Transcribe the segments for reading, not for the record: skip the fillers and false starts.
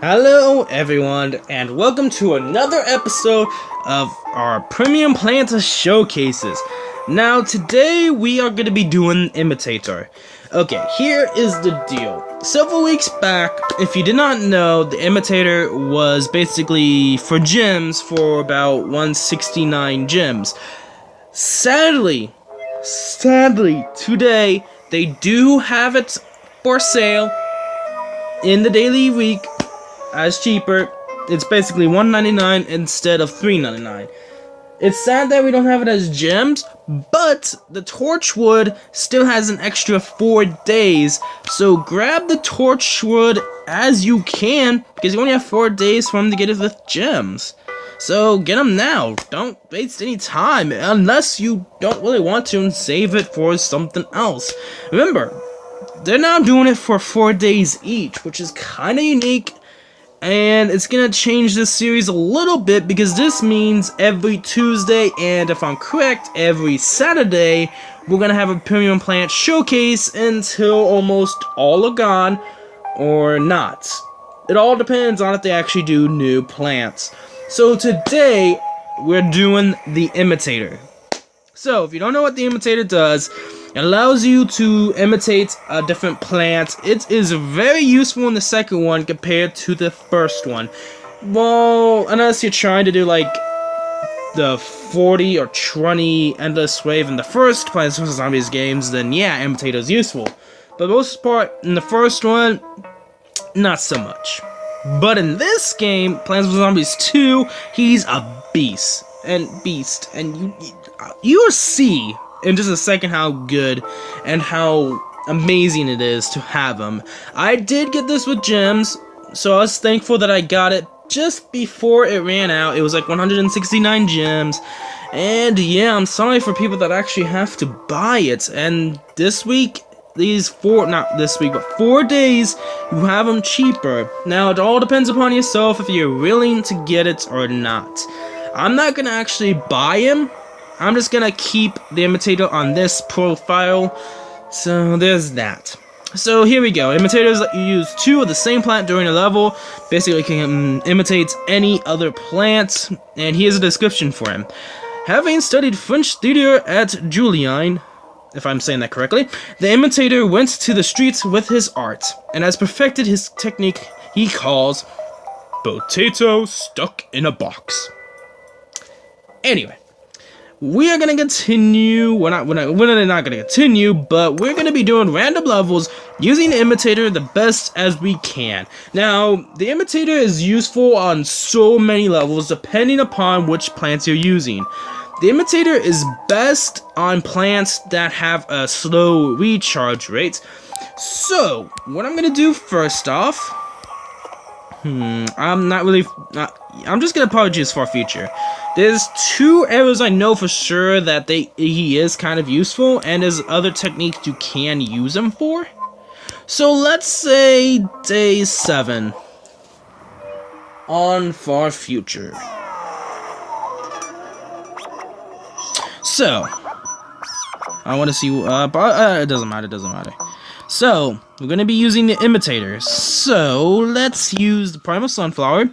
Hello everyone, and welcome to another episode of our Premium Plant Showcases. Now today we are going to be doing Imitater. Okay, here is the deal. Several weeks back, if you did not know, the Imitator was basically for gems for about 169 gems. Sadly, today they do have it for sale in the daily week. As cheaper. It's basically $1.99 instead of $3.99. It's sad that we don't have it as gems, but the Torchwood still has an extra 4 days, so grab the Torchwood as you can, because you only have 4 days for them to get it with gems. So get them now. Don't waste any time, unless you don't really want to and save it for something else. Remember, they're now doing it for 4 days each, which is kind of unique. And it's gonna change this series a little bit because this means every Tuesday, and if I'm correct, every Saturday, we're gonna have a Premium Plant Showcase until almost all are gone or not. It all depends on if they actually do new plants. So today, we're doing the Imitator. So, if you don't know what the Imitator does, it allows you to imitate a different plant. It is very useful in the second one compared to the first one. Well, unless you're trying to do like the 40 or 20 endless wave in the first Plants vs. Zombies games, then yeah, Imitator is useful. But most part, in the first one, not so much. But in this game, Plants vs. Zombies 2, he's a beast. And you'll see in just a second how good and how amazing it is to have him. I did get this with gems, so I was thankful that I got it just before it ran out. It was like 169 gems, and yeah, I'm sorry for people that actually have to buy it. And this week, not this week, but 4 days, you have them cheaper. Now, it all depends upon yourself if you're willing to get it or not. I'm not gonna actually buy him. I'm just gonna keep the Imitator on this profile, so there's that. So here we go. Imitators let you use 2 of the same plant during a level. Basically, you can imitate any other plant, and here's a description for him. Having studied French theater at Julian, if I'm saying that correctly, the Imitator went to the streets with his art, and has perfected his technique he calls potato stuck in a box. Anyway. We are going to continue, we're not going to continue, but we're going to be doing random levels using the Imitator the best as we can. Now, the Imitator is useful on so many levels depending upon which plants you're using. The Imitator is best on plants that have a slow recharge rate. So, what I'm going to do first off, I'm just going to probably choose for future. There's 2 areas I know for sure that he is kind of useful, and there's other techniques you can use him for. So let's say day 7 on far future. So I want to see. It doesn't matter. So we're gonna be using the Imitator. So let's use the Primal Sunflower.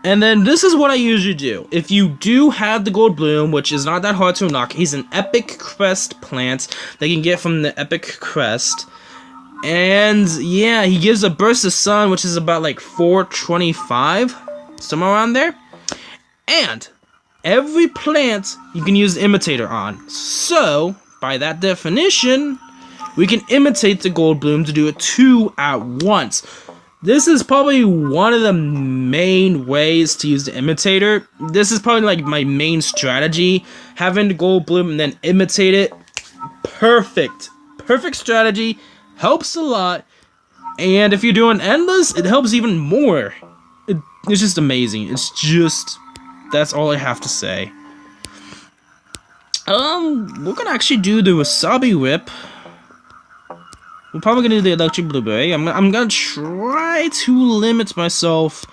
And then this is what I usually do. If you do have the Gold Bloom, which is not that hard to unlock, he's an Epic Crest plant that you can get from the Epic Crest. And yeah, he gives a burst of sun, which is about like 425, somewhere around there. And every plant you can use the Imitator on. So, by that definition, we can imitate the Gold Bloom to do it 2 at once. This is probably one of the main ways to use the Imitator. This is probably like my main strategy. Having the Gold Bloom and then imitate it. Perfect strategy. Helps a lot. And if you're doing endless, it helps even more. It's just amazing. That's all I have to say. We're gonna actually do the Wasabi Whip. We're probably gonna do the Electric Blueberry. I'm gonna try to limit myself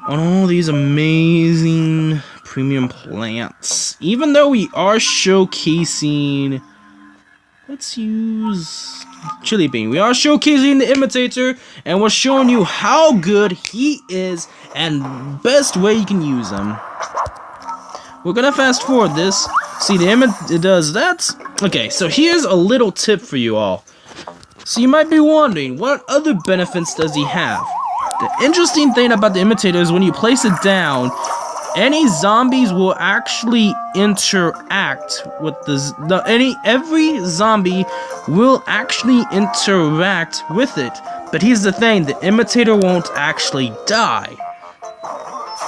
on all these amazing premium plants. Even though we are showcasing, let's use chili bean. We are showcasing the Imitator, and we're showing you how good he is and best way you can use him. We're gonna fast forward this. See, it does that. Okay, so here's a little tip for you all. So you might be wondering, what other benefits does he have? The interesting thing about the Imitator is when you place it down, any zombies will actually interact with every zombie will actually interact with it. But here's the thing, the Imitator won't actually die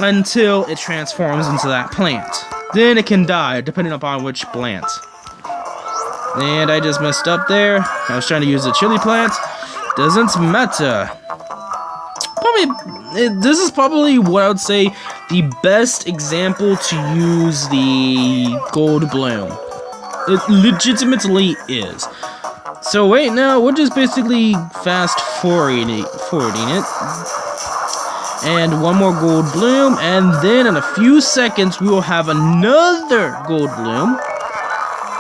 until it transforms into that plant. Then it can die, depending upon which plant. And I just messed up there. I was trying to use the chili plant. Doesn't matter. This is probably what I would say the best example to use the gold bloom. It legitimately is. So right now, we're just basically fast forwarding it. And one more gold bloom, and then in a few seconds, we will have another gold bloom.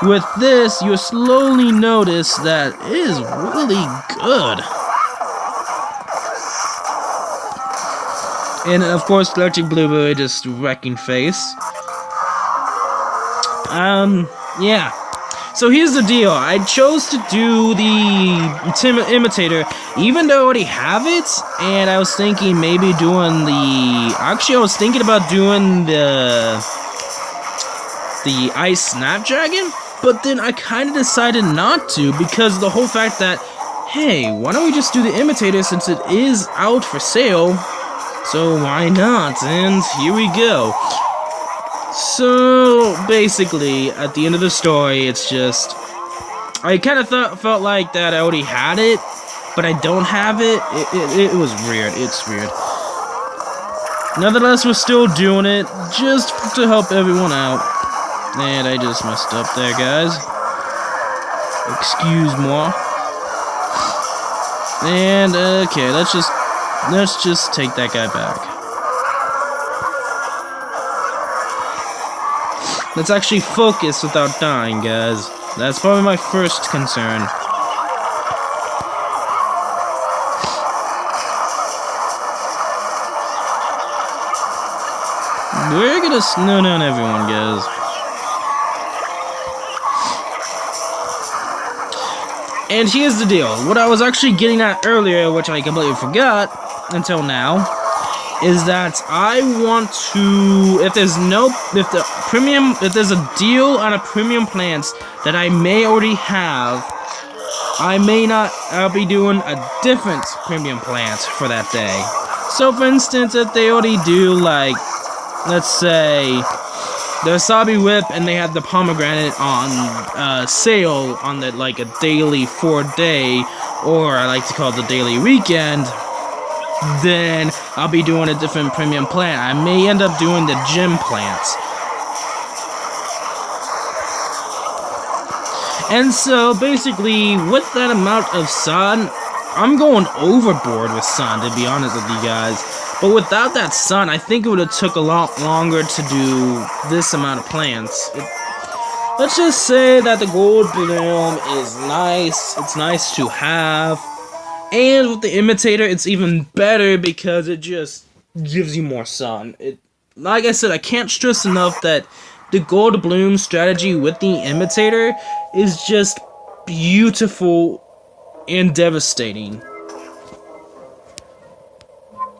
With this, you'll slowly notice that it is really good. And of course, Electric Blueberry just wrecking face. Yeah. So here's the deal. I chose to do the Imitator, even though I already have it, and I was thinking maybe doing the... Actually, I was thinking about doing the Ice Snapdragon, but then I kind of decided not to, because of the whole fact that, hey, why don't we just do the Imitator since it is out for sale? So why not? And here we go. So basically, at the end of the story, it's just I kind of felt like that I already had it, but I don't have it. It was weird. It's weird. Nevertheless, we're still doing it just to help everyone out. And I just messed up there, guys. Excuse moi. And okay, let's just take that guy back. Let's actually focus without dying, guys. That's probably my first concern. We're gonna snow down everyone, guys. And here's the deal. What I was actually getting at earlier, which I completely forgot until now, is that I want to, if there's a deal on a premium plans that I may already have, I'll be doing a different premium plans for that day. So for instance, if they already do, like, let's say, the Wasabi Whip and they have the Pomegranate on sale on the, like, a daily 4-day, or I like to call it the daily weekend, then I'll be doing a different premium plan. I may end up doing the gym plans. And so, basically, with that amount of sun, I'm going overboard with sun, to be honest with you guys. But without that sun, I think it would have took a lot longer to do this amount of plans. Let's just say that the gold bloom is nice. It's nice to have. And with the Imitator, it's even better because it just gives you more sun. Like I said, I can't stress enough that the gold bloom strategy with the Imitator is just beautiful and devastating.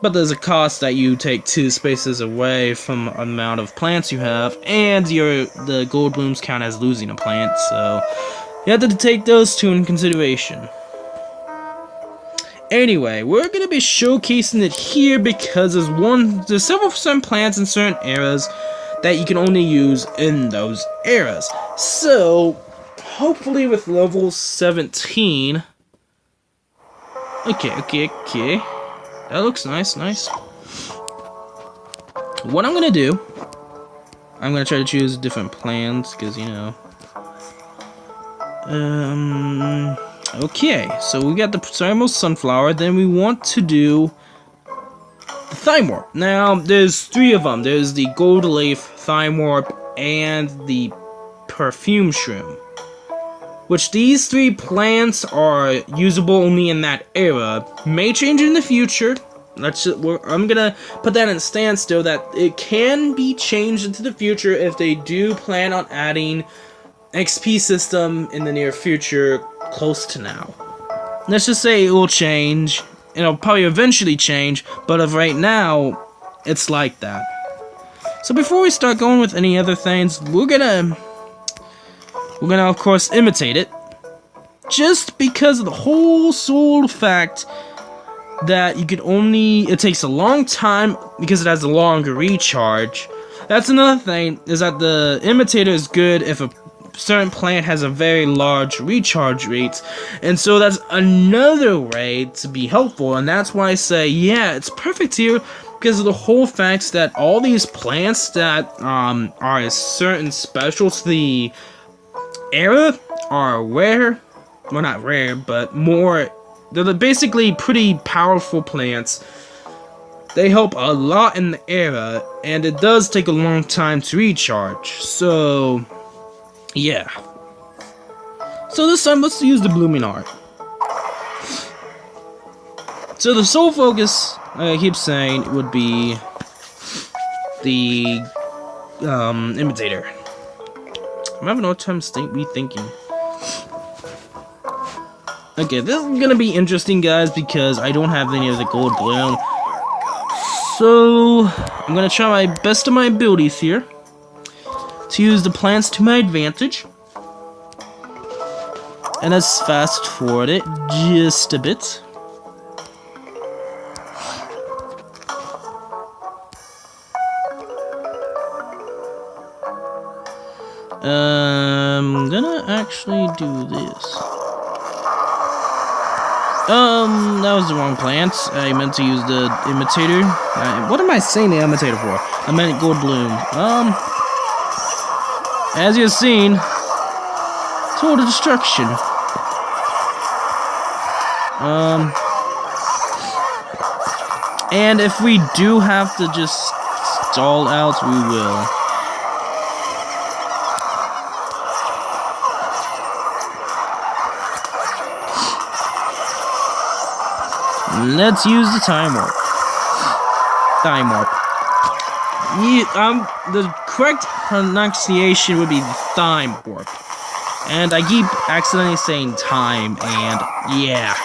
But there's a cost that you take 2 spaces away from the amount of plants you have, and the gold blooms count as losing a plant, so you have to take those 2 in consideration. Anyway, we're going to be showcasing it here because there's several certain plants in certain eras that you can only use in those eras. So, hopefully with level 17... Okay. That looks nice. What I'm going to do... I'm going to try to choose different plants, because, you know... Okay, so we got the Primal Sunflower, then we want to do the Thymorp. Now, there's 3 of them. There's the Gold Leaf, Thymorp, and the Perfume Shroom. which these 3 plants are usable only in that era. May change in the future. I'm gonna put that in standstill that it can be changed into the future if they do plan on adding XP system in the near future, close to now. Let's just say it will change. It'll probably eventually change, but of right now, it's like that. So before we start going with any other things, we're gonna of course imitate it, just because of the whole sole fact that it takes a long time because it has a longer recharge. That's another thing, is that the imitator is good if a certain plant has a very large recharge rate, and so that's another way to be helpful, and that's why I say, yeah, it's perfect here, because of the whole fact that all these plants that are a certain special to the era are rare. Well, not rare, but they're basically pretty powerful plants. They help a lot in the era, and it does take a long time to recharge, so yeah. So this time, let's use the blooming art. So the sole focus, I keep saying, would be the imitator. I'm having a hard time rethinking. Okay, this is gonna be interesting, guys, because I don't have any of the gold bloom. So I'm gonna try my best of my abilities here to use the plants to my advantage. And let's fast forward it just a bit. I'm gonna actually do this. That was the wrong plant. I meant to use the imitator. What am I saying the imitator for? I meant gold bloom. As you've seen, total destruction. And if we do have to just stall out, we will. Let's use the time warp. The correct pronunciation would be time warp. And I keep accidentally saying time, and yeah.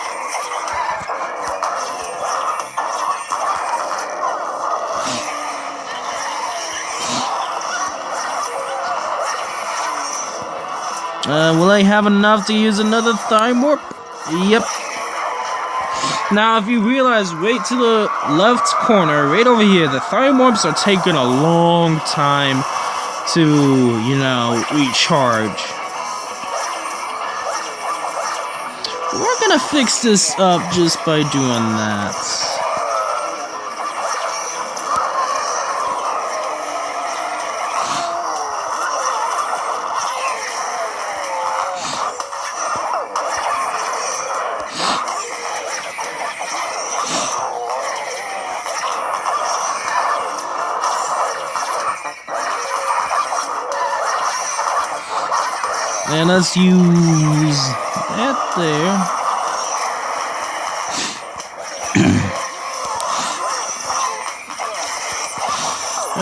Will I have enough to use another time warp? Yep. Now, if you realize, right to the left corner, right over here, the time warps are taking a long time to, recharge. We're gonna fix this up just by doing that. And let's use that there.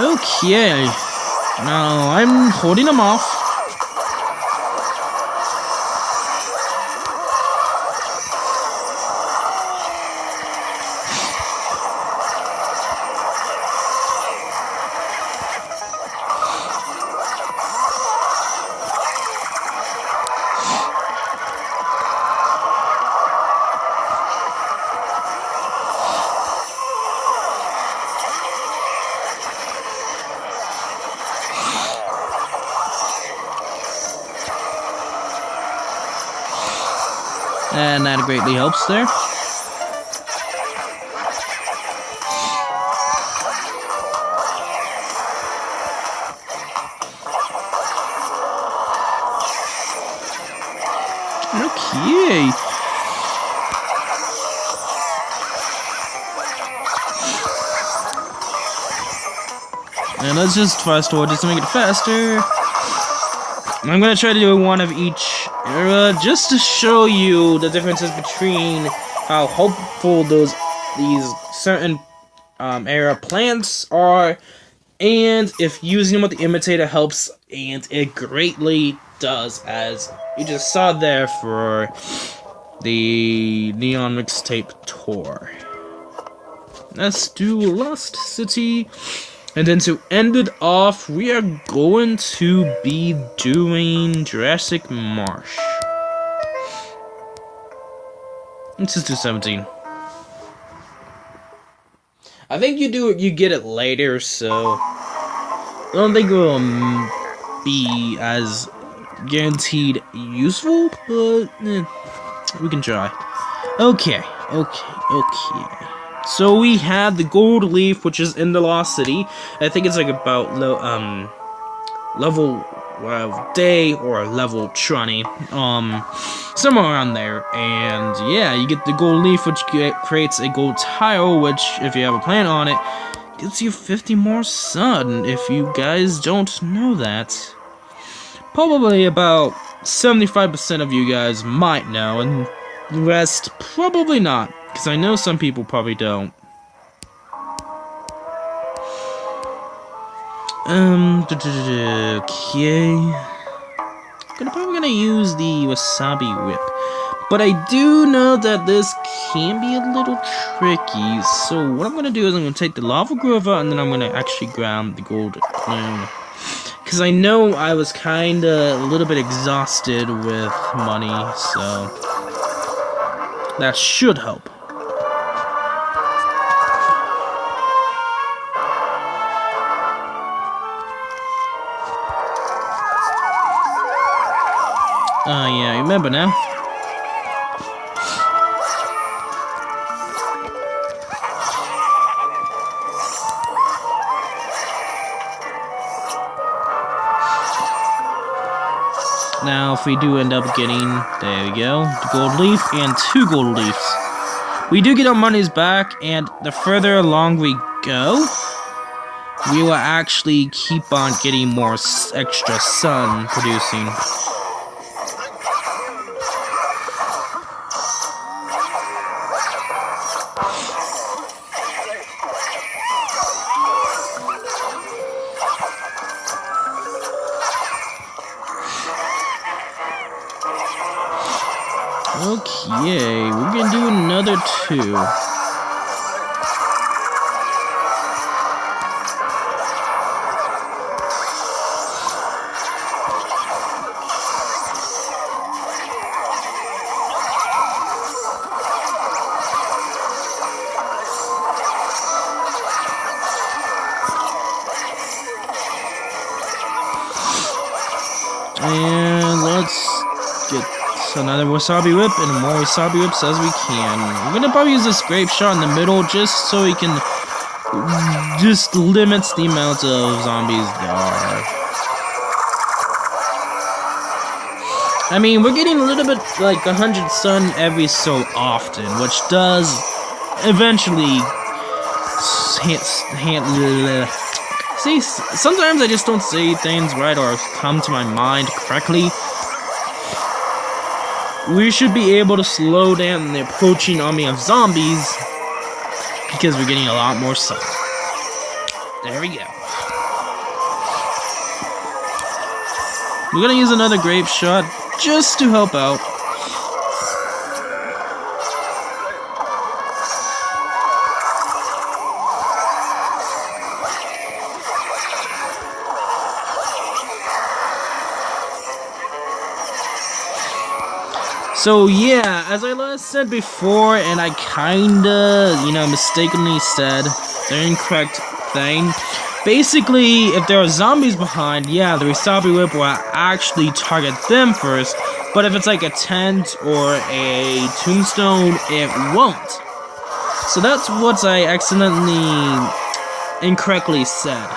Okay. Now I'm holding them off. And that greatly helps there. Okay. And let's just fast forward just to make it faster. I'm gonna try to do one of each just to show you the differences between how helpful these certain era plants are, and if using them with the imitator helps, and it greatly does, as you just saw there for the Neon Mixtape Tour. Let's do Lost City. And then to end it off, we are going to be doing Jurassic Marsh. Let's just do 17. I think you get it later, so I don't think it will be as guaranteed useful, but we can try. Okay. So we have the gold leaf, which is in the Lost City. I think it's like about level day or level 20, somewhere around there. And yeah, you get the gold leaf, which creates a gold tile, which if you have a plant on it, gives you 50 more sun. If you guys don't know that, probably about 75% of you guys might know, and the rest probably not. Because I know some people probably don't. Okay. I'm probably gonna use the wasabi whip. But I do know that this can be a little tricky. So what I'm gonna do is I'm gonna take the lava guava and then I'm gonna actually grab the gold plume. Because I know I was kinda a little bit exhausted with money, so that should help. Yeah, remember now. Now, if we do end up getting, there we go, the gold leaf and 2 gold leaves. We do get our monies back, and the further along we go, we will actually keep on getting more extra sun producing. Okay, we're gonna do another 2. And let's get another wasabi whip and more wasabi whips as we can. We're gonna probably use this grape shot in the middle just so we can just limits the amount of zombies there are. I mean, we're getting a little bit like 100 sun every so often, which does eventually see, sometimes I just don't say things right or come to my mind correctly. We should be able to slow down the approaching army of zombies because we're getting a lot more sun. There we go. We're gonna use another grape shot just to help out. So yeah, as I said before, and I kinda, mistakenly said the incorrect thing. Basically, if there are zombies behind, yeah, the wasabi whip will actually target them first. But if it's like a tent or a tombstone, it won't. So that's what I accidentally, incorrectly said.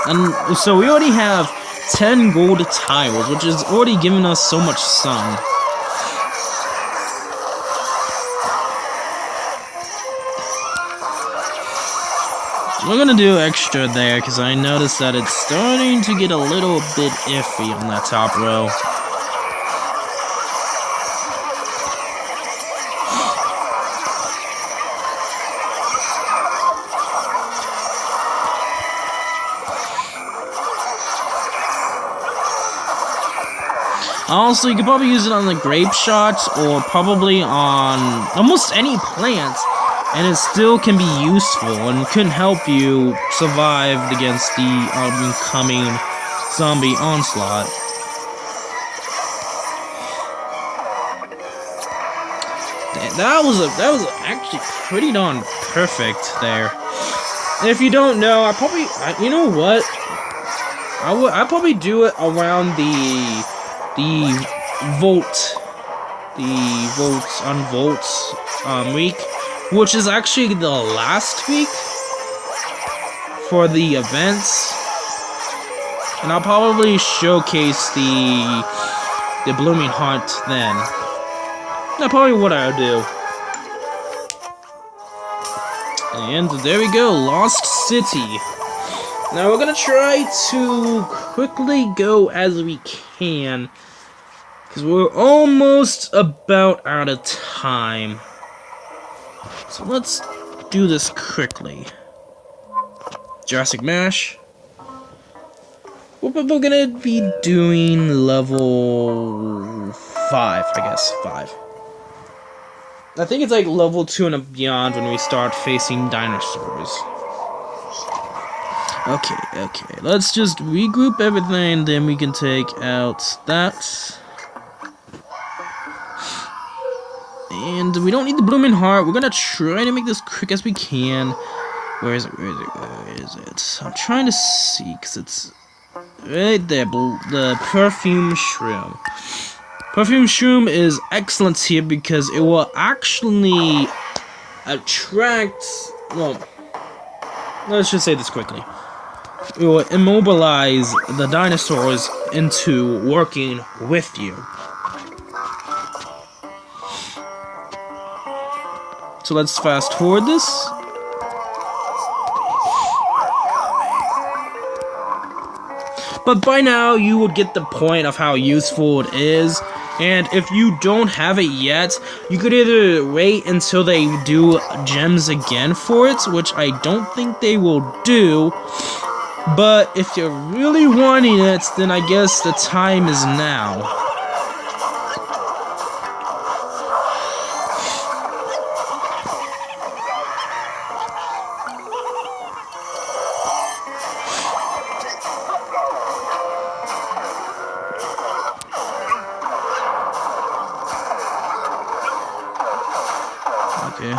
And so we already have 10 gold tiles, which is already giving us so much sun. we're gonna do extra there, because I noticed that it's starting to get a little bit iffy on that top row. Also, you could probably use it on the grape shots, or probably on almost any plants, and it still can be useful and can help you survive against the oncoming zombie onslaught. That was actually pretty darn perfect there. And if you don't know, you know what? I'd probably do it around the Unvault week, which is actually the last week for the events, and I'll probably showcase the Blooming Heart then. That's probably what I'll do. And there we go, Lost City. Now we're gonna try to quickly go as we can, because we're almost about out of time. So let's do this quickly. Jurassic Marsh. We're gonna be doing level 5, I guess. 5. I think it's like level 2 and beyond when we start facing dinosaurs. Okay, let's just regroup everything, then we can take out that. And we don't need the Blooming Heart. We're gonna try to make this quick as we can. Where is it? I'm trying to see, because it's right there, the Perfume Shroom. Perfume Shroom is excellent here because it will actually attract, well, let's just say this quickly. It will immobilize the dinosaurs into working with you. So let's fast forward this. But by now, you would get the point of how useful it is. And if you don't have it yet, you could either wait until they do gems again for it, which I don't think they will do. But if you're really wanting it, then I guess the time is now. Okay.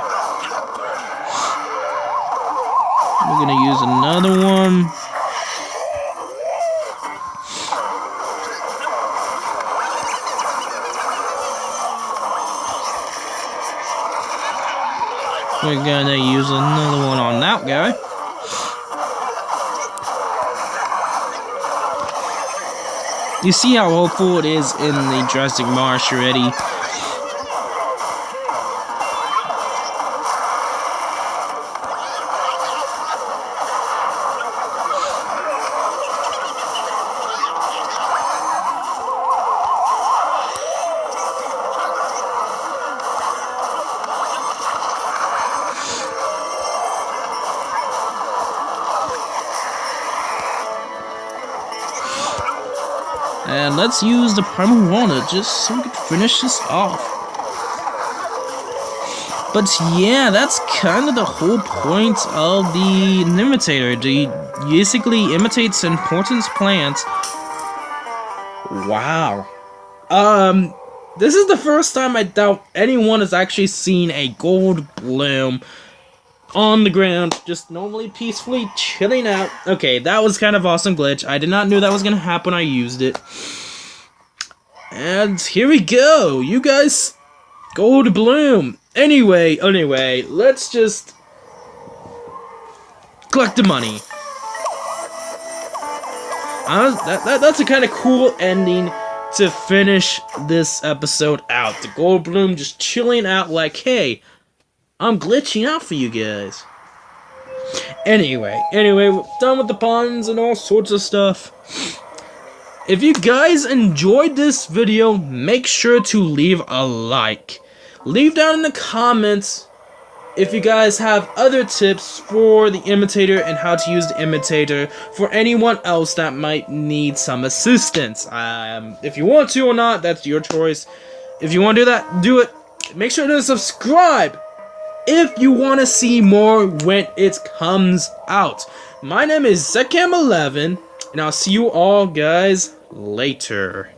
We're gonna use another one. We're gonna use another one on that guy. You see how hopeful it is in the Jurassic Marsh already. And let's use the Primal Walnut just so we can finish this off. But yeah, that's kind of the whole point of the Imitator. It basically imitates important plants. Wow. This is the first time I doubt anyone has actually seen a gold bloom on the ground, just normally peacefully chilling out. Okay, that was kind of awesome glitch. I did not know that was gonna happen. I used it. And here we go. You guys, gold bloom. Anyway, let's just collect the money. That's a kind of cool ending to finish this episode out. The gold bloom just chilling out like, hey, I'm glitching out for you guys. Anyway, we're done with the puns and all sorts of stuff. If you guys enjoyed this video, make sure to leave a like. Leave down in the comments if you guys have other tips for the imitator and how to use the imitator for anyone else that might need some assistance. If you want to or not, that's your choice. If you want to do that, do it. Make sure to subscribe if you want to see more when it comes out. My name is Zekam11, and I'll see you all guys later.